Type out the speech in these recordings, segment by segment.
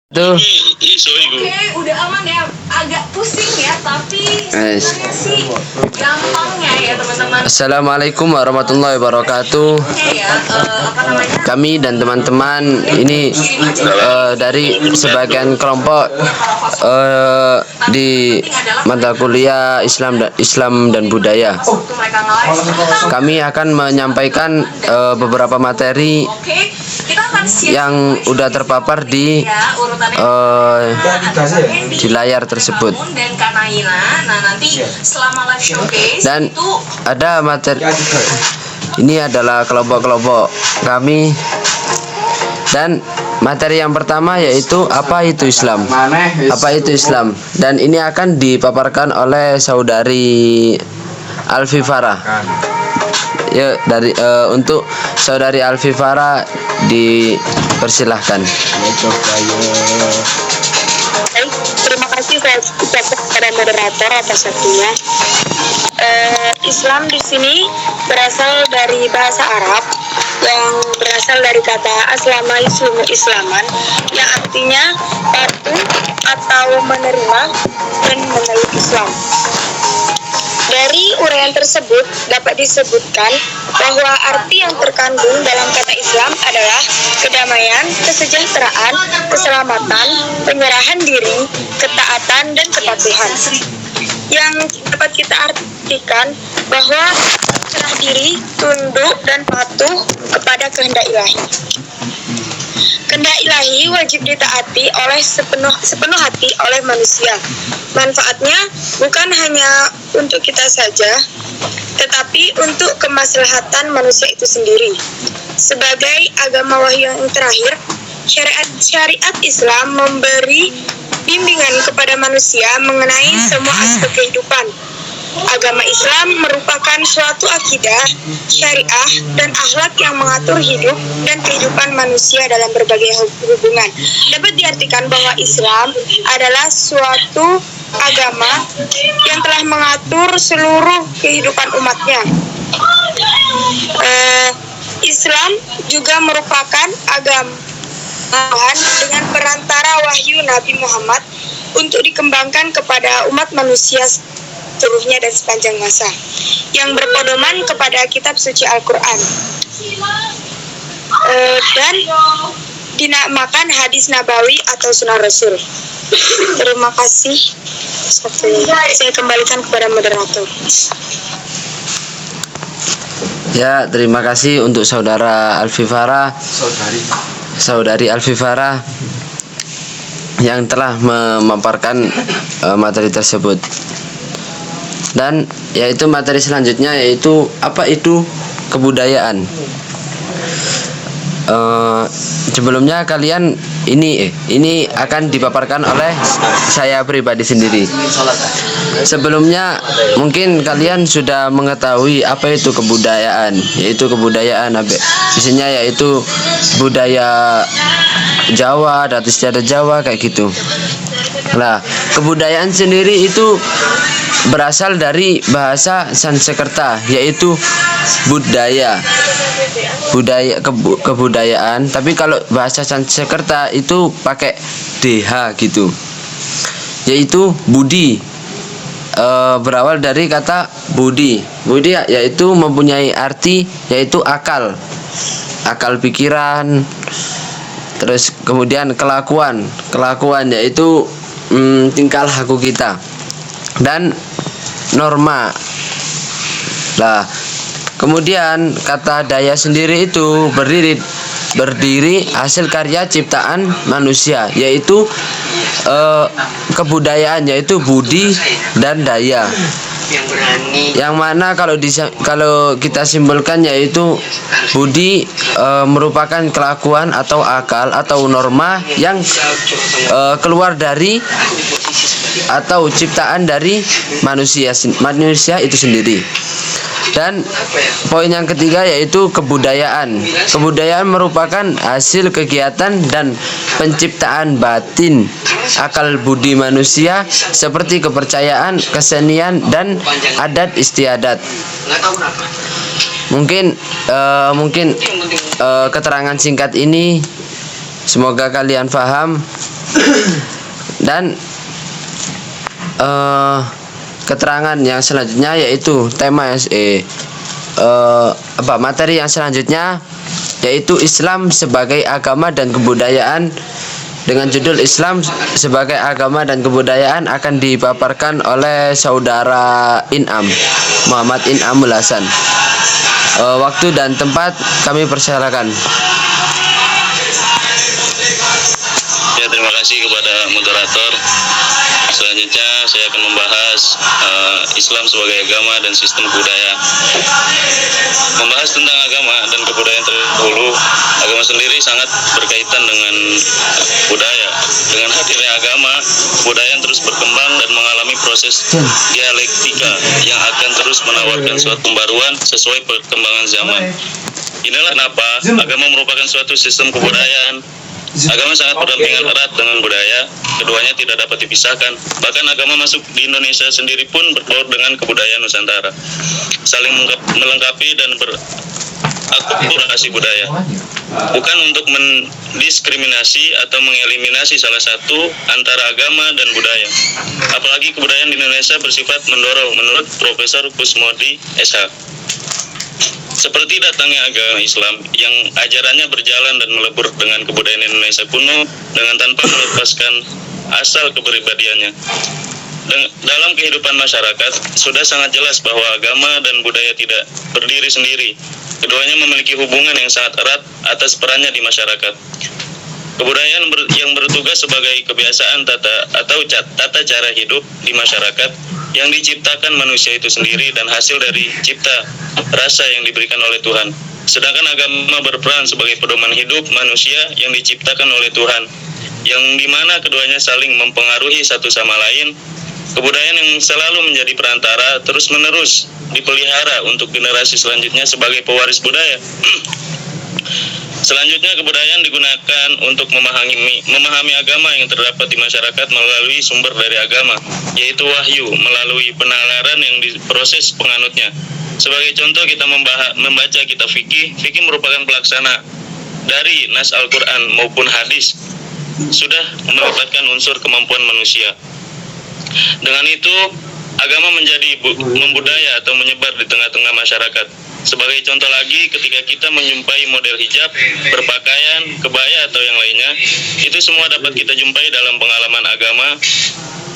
Tuh. Oke, udah aman ya. Agak pusing ya, tapi sebenarnya sih gampangnya ya teman-teman. Assalamualaikum warahmatullahi wabarakatuh. Kami dan teman-teman ini dari sebagian kelompok di mata kuliah Islam dan Budaya. Kami akan menyampaikan beberapa materi yang udah terpapar di layar tersebut. Dan ada materi, ini adalah kelompok-kelompok kami, dan materi yang pertama yaitu apa itu Islam. Apa itu Islam? Dan ini akan dipaparkan oleh saudari Alfi Farah. Ya, untuk saudari Alfi Farah dipersilahkan. Terima kasih saya ucapkan kepada moderator atas waktunya. Islam di sini berasal dari bahasa Arab yang berasal dari kata aslama yuslimu islaman, yang artinya patuh atau menerima dan memeluk Islam. Dari uraian tersebut dapat disebutkan bahwa arti yang terkandung dalam kata Islam adalah kedamaian, kesejahteraan, keselamatan, penyerahan diri, ketaatan, dan kepatuhan. Yang dapat kita artikan bahwa serah diri, tunduk, dan patuh kepada kehendak ilahi. Kehendak ilahi wajib ditaati oleh sepenuh hati oleh manusia. Manfaatnya bukan hanya untuk kita saja, tetapi untuk kemaslahatan manusia itu sendiri. Sebagai agama wahyu yang terakhir, syariat Islam memberi bimbingan kepada manusia mengenai semua aspek kehidupan. Agama Islam merupakan suatu akidah, syariah, dan akhlak yang mengatur hidup dan kehidupan manusia dalam berbagai hubungan. Dapat diartikan bahwa Islam adalah suatu agama yang telah mengatur seluruh kehidupan umatnya. Islam juga merupakan agama dengan perantara wahyu Nabi Muhammad untuk dikembangkan kepada umat manusia seluruhnya dan sepanjang masa, yang berpedoman kepada kitab suci Al-Quran dan dinamakan hadis nabawi atau sunnah Rasul. Terima kasih. Saya kembalikan kepada moderator. Ya, terima kasih untuk saudara Alfi Farah, saudari Alfi Farah yang telah memaparkan materi tersebut. Dan yaitu materi selanjutnya yaitu apa itu kebudayaan. Sebelumnya kalian ini akan dipaparkan oleh saya pribadi sendiri. Sebelumnya mungkin kalian sudah mengetahui apa itu kebudayaan. Yaitu kebudayaan biasanya yaitu budaya Jawa, adat istiadat Jawa kayak gitu. Nah, kebudayaan sendiri itu berasal dari bahasa Sanskerta yaitu kebudayaan, tapi kalau bahasa Sanskerta itu pakai DH gitu, yaitu budi. Berawal dari kata budi yaitu mempunyai arti yaitu akal pikiran, terus kemudian kelakuan yaitu tingkah laku kita, dan norma. Nah, kemudian kata daya sendiri itu berdiri hasil karya ciptaan manusia, yaitu kebudayaan yaitu budi dan daya. Yang mana kalau kita simpulkan yaitu budi merupakan kelakuan atau akal atau norma yang keluar dari atau ciptaan dari manusia itu sendiri. Dan poin yang ketiga yaitu kebudayaan. Kebudayaan merupakan hasil kegiatan dan penciptaan batin akal budi manusia seperti kepercayaan, kesenian, dan adat istiadat. Mungkin keterangan singkat ini semoga kalian paham. Dan keterangan yang selanjutnya yaitu materi yang selanjutnya yaitu Islam sebagai agama dan kebudayaan. Dengan judul Islam sebagai agama dan kebudayaan akan dipaparkan oleh saudara Inam, Muhammad Inamul Hasan. Waktu dan tempat kami persilakan. Ya, terima kasih kepada moderator. Selanjutnya saya akan membahas Islam sebagai agama dan sistem budaya. Membahas tentang agama dan kebudayaan terdahulu, agama sendiri sangat berkaitan dengan budaya. Dengan hadirnya agama, kebudayaan terus berkembang dan mengalami proses dialektika yang akan terus menawarkan suatu pembaruan sesuai perkembangan zaman. Inilah kenapa agama merupakan suatu sistem kebudayaan. Agama sangat berdampingan erat dengan budaya, keduanya tidak dapat dipisahkan. Bahkan agama masuk di Indonesia sendiri pun berbaur dengan kebudayaan Nusantara, saling melengkapi dan berakumulasi budaya. Bukan untuk mendiskriminasi atau mengeliminasi salah satu antara agama dan budaya. Apalagi kebudayaan di Indonesia bersifat mendorong, menurut Profesor Kusmodi SH. Seperti datangnya agama Islam yang ajarannya berjalan dan melebur dengan kebudayaan Indonesia kuno dengan tanpa melepaskan asal kepribadiannya. Dalam kehidupan masyarakat, sudah sangat jelas bahwa agama dan budaya tidak berdiri sendiri. Keduanya memiliki hubungan yang sangat erat atas perannya di masyarakat. Kebudayaan yang bertugas sebagai kebiasaan tata cara hidup di masyarakat yang diciptakan manusia itu sendiri dan hasil dari cipta rasa yang diberikan oleh Tuhan. Sedangkan agama berperan sebagai pedoman hidup manusia yang diciptakan oleh Tuhan, yang dimana keduanya saling mempengaruhi satu sama lain. Kebudayaan yang selalu menjadi perantara terus-menerus dipelihara untuk generasi selanjutnya sebagai pewaris budaya. Selanjutnya, kebudayaan digunakan untuk memahami agama yang terdapat di masyarakat melalui sumber dari agama, yaitu wahyu, melalui penalaran yang diproses penganutnya. Sebagai contoh, kita membaca kitab fikih. Fikih merupakan pelaksana dari nas Al-Quran maupun hadis, sudah melibatkan unsur kemampuan manusia. Dengan itu, agama menjadi membudaya atau menyebar di tengah-tengah masyarakat. Sebagai contoh lagi, ketika kita menjumpai model hijab, berpakaian, kebaya atau yang lainnya, itu semua dapat kita jumpai dalam pengalaman agama.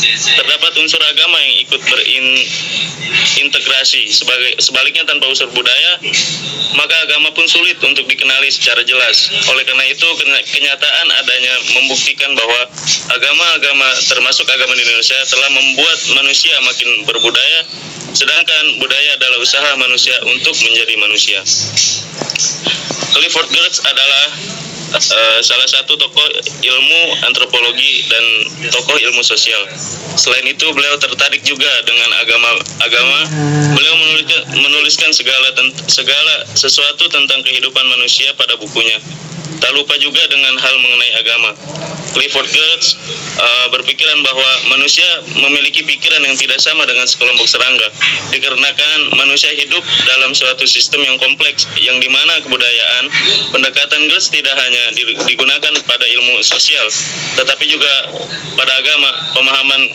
Terdapat unsur agama yang ikut berintegrasi. Sebaliknya, tanpa unsur budaya, maka agama pun sulit untuk dikenali secara jelas. Oleh karena itu, kenyataan adanya membuktikan bahwa agama-agama termasuk agama di Indonesia telah membuat manusia makin berbudaya, sedangkan budaya adalah usaha manusia untuk menjadi manusia. Clifford Geertz adalah salah satu tokoh ilmu antropologi dan tokoh ilmu sosial. Selain itu, beliau tertarik juga dengan agama. Beliau menuliskan segala sesuatu tentang kehidupan manusia pada bukunya. Tak lupa juga dengan hal mengenai agama. Clifford Geertz berpikiran bahwa manusia memiliki pikiran yang tidak sama dengan sekelompok serangga, dikarenakan manusia hidup dalam suatu sistem yang kompleks, yang dimana kebudayaan, pendekatan Geertz tidak hanya digunakan pada ilmu sosial, tetapi juga pada agama. Pemahaman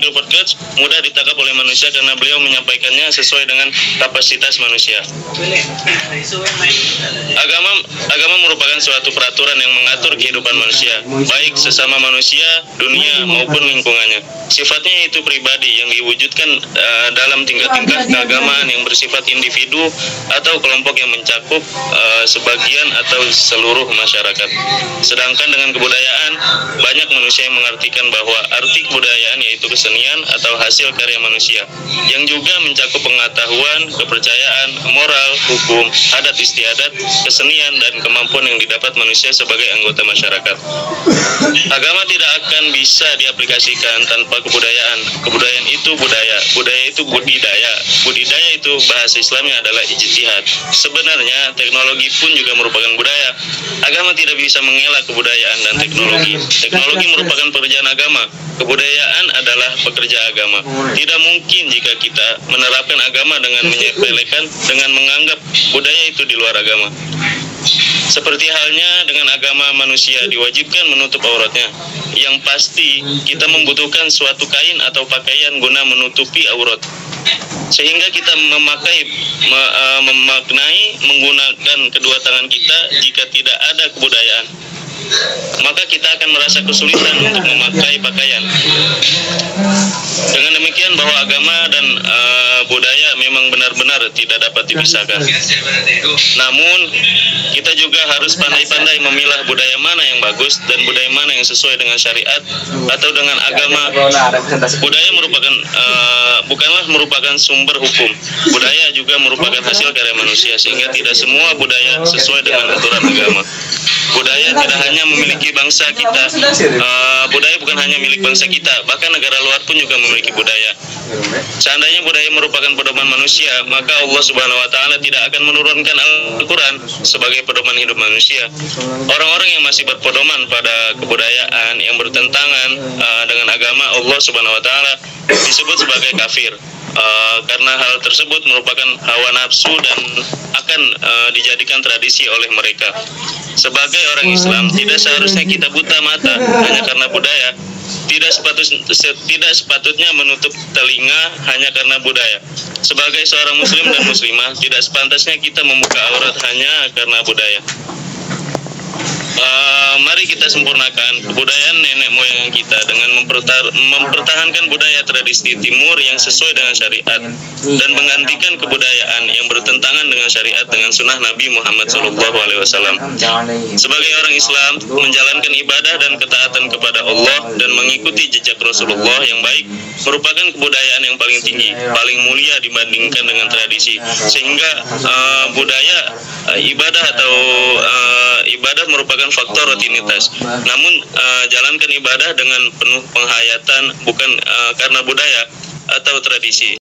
Clifford Geertz mudah ditangkap oleh manusia karena beliau menyampaikannya sesuai dengan kapasitas manusia. Agama merupakan suatu peraturan yang mengatur kehidupan manusia, baik sesama manusia, dunia maupun lingkungannya. Sifatnya itu pribadi yang diwujudkan dalam tingkah-tingkah keagamaan yang bersifat individu atau kelompok yang mencakup sebagian atau seluruh masyarakat. Sedangkan dengan kebudayaan, banyak manusia yang mengartikan bahwa arti kebudayaan yaitu kesenian atau hasil karya manusia, yang juga mencakup pengetahuan, kepercayaan, moral, hukum, adat istiadat, kesenian, dan kemampuan yang didapat manusia sebagai anggota masyarakat. Agama tidak akan bisa diaplikasikan tanpa kebudayaan. Kebudayaan itu budaya itu budidaya. Budidaya itu bahasa Islamnya adalah ijtihad. Sebenarnya teknologi pun juga merupakan budaya. Agama tidak bisa mengelak kebudayaan dan teknologi. Teknologi merupakan pekerjaan agama. Kebudayaan adalah pekerja agama. Tidak mungkin jika kita menerapkan agama dengan menyepelekan, dengan menganggap budaya itu di luar agama. Seperti halnya dengan agama manusia diwajibkan menutup auratnya. Yang pasti kita membutuhkan suatu kain atau pakaian guna menutupi aurat. Sehingga kita memaknai menggunakan kedua tangan kita jika tidak ada kebudayaan. Maka kita akan merasa kesulitan untuk memakai pakaian. Dengan demikian bahwa agama dan budaya memang benar-benar tidak dapat dipisahkan. Namun kita juga harus pandai-pandai memilah budaya mana yang bagus dan budaya mana yang sesuai dengan syariat atau dengan agama. Budaya bukanlah merupakan sumber hukum. Budaya juga merupakan hasil karya manusia, sehingga tidak semua budaya sesuai dengan aturan agama. Budaya tidak hanya memiliki bangsa kita, budaya bukan hanya milik bangsa kita, bahkan negara luar pun juga memiliki budaya. Seandainya budaya merupakan pedoman manusia, maka Allah Subhanahu wa Ta'ala tidak akan menurunkan Al-Quran sebagai pedoman hidup manusia. Orang-orang yang masih berpedoman pada kebudayaan yang bertentangan dengan agama Allah Subhanahu wa Ta'ala disebut sebagai kafir. Karena hal tersebut merupakan hawa nafsu dan akan dijadikan tradisi oleh mereka. Sebagai orang Islam, tidak seharusnya kita buta mata hanya karena budaya. Tidak sepatutnya menutup telinga hanya karena budaya. Sebagai seorang muslim dan muslimah, tidak sepantasnya kita membuka aurat hanya karena budaya. Mari kita sempurnakan kebudayaan nenek moyang kita dengan mempertahankan budaya tradisi timur yang sesuai dengan syariat dan menggantikan kebudayaan yang bertentangan dengan syariat dengan sunnah Nabi Muhammad SAW. Sebagai orang Islam, menjalankan ibadah dan ketaatan kepada Allah dan mengikuti jejak Rasulullah yang baik merupakan kebudayaan yang paling tinggi, paling mulia dibandingkan dengan tradisi. Sehingga ibadah ibadah merupakan faktor rutinitas. Namun jalankan ibadah dengan penuh penghayatan, bukan karena budaya atau tradisi.